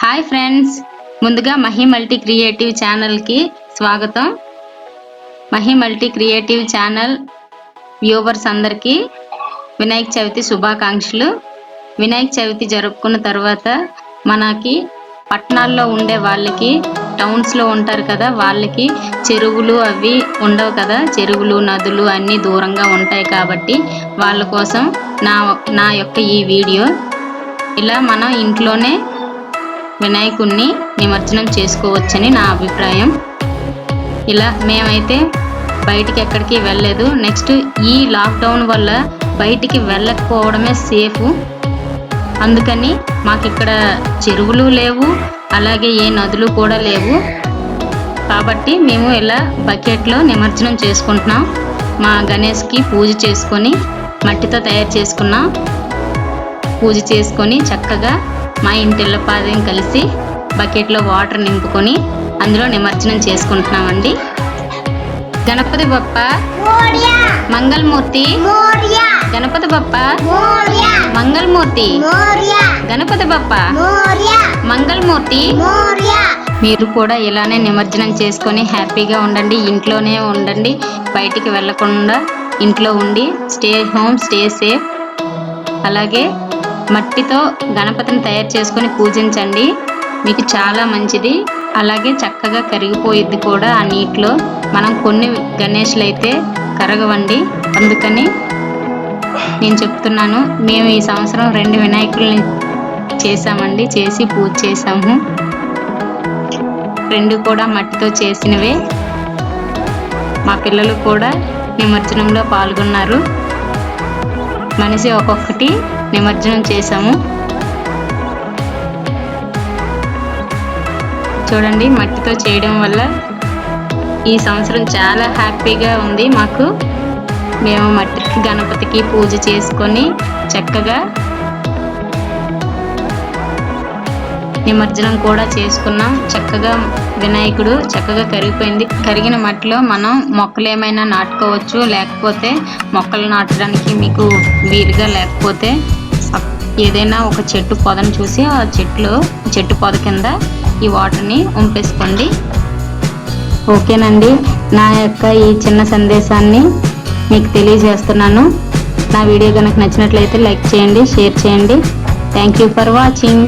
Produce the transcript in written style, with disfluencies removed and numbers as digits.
Hi friends, ముందుగా Mahi multi creative ఛానల్కి స్వాగతం. Mahi multi creative channel viewers అందరికీ వినాయక చవితి శుభాకాంక్షలు. వినాయక చవితి జరుపుకున్న తర్వాత మనకి పట్టణాల్లో ఉండే వాళ్ళకి, టౌన్స్లో ఉంటారు కదా, వాళ్ళకి చెరువులు అవి ఉండవు కదా, చెరువులు నదులు అన్నీ దూరంగా ఉంటాయి కాబట్టి వాళ్ళ కోసం నా యొక్క ఈ వీడియో. ఇలా మనం ఇంట్లోనే వినాయకుడిని నిమజ్జనం చేసుకోవచ్చని నా అభిప్రాయం. ఇలా మేమైతే బయటికి ఎక్కడికి వెళ్ళలేదు. నెక్స్ట్ ఈ లాక్డౌన్ వల్ల బయటికి వెళ్ళకపోవడమే సేఫ్. అందుకని మాకు ఇక్కడ చెరువులు లేవు, అలాగే ఏ నదులు కూడా లేవు. కాబట్టి మేము ఇలా బకెట్లో నిమజ్జనం చేసుకుంటున్నాం. మా గణేష్కి పూజ చేసుకొని మట్టితో తయారు చేసుకున్న పూజ చేసుకొని చక్కగా మా ఇంటిల్లపాదం కలిసి బకెట్లో వాటర్ నింపుకొని అందులో నిమజ్జనం చేసుకుంటున్నామండి. గణపతి బప్ప మంగళమూర్తి, గణపతి బప్ప మంగళమూర్తి, గణపతి బప్ప మంగళమూర్తి. మీరు కూడా ఇలానే నిమజ్జనం చేసుకొని హ్యాపీగా ఉండండి. ఇంట్లోనే ఉండండి, బయటికి వెళ్ళకుండా ఇంట్లో ఉండి స్టే హోమ్, స్టే సేఫ్. అలాగే మట్టితో గణపతిని తయారు చేసుకొని పూజించండి, మీకు చాలా మంచిది. అలాగే చక్కగా కరిగిపోయిద్ది కూడా ఆ నీటిలో. మనం కొన్ని గణేష్లు అయితే కరగవండి, అందుకని నేను చెప్తున్నాను. మేము ఈ సంవత్సరం 2 వినాయకుల్ని చేసామండి, చేసి పూజ చేసాము. 2 కూడా మట్టితో చేసినవే. మా పిల్లలు కూడా నిమజ్జనంలో పాల్గొన్నారు. మనిషి ఒక్కొక్కటి నిమజ్జనం చేసాము. చూడండి, మట్టితో చేయడం వల్ల ఈ సంవత్సరం చాలా హ్యాపీగా ఉంది మాకు. మేము మట్టి గణపతికి పూజ చేసుకొని చక్కగా నిమజ్జనం కూడా చేసుకున్నాం. చక్కగా వినాయకుడు చక్కగా కరిగిపోయింది. కరిగిన మట్టిలో మనం మొక్కలు ఏమైనా నాటుకోవచ్చు, లేకపోతే మొక్కలు నాటడానికి మీకు వీలుగా లేకపోతే ఏదైనా ఒక చెట్టు పొదను చూసి ఆ చెట్టు పొద కింద ఈ వాటర్ని వంపేసుకోండి. ఓకేనండి, నా యొక్క ఈ చిన్న సందేశాన్ని మీకు తెలియజేస్తున్నాను. నా వీడియో కనుక నచ్చినట్లయితే లైక్ చేయండి, షేర్ చేయండి. Thank you for watching.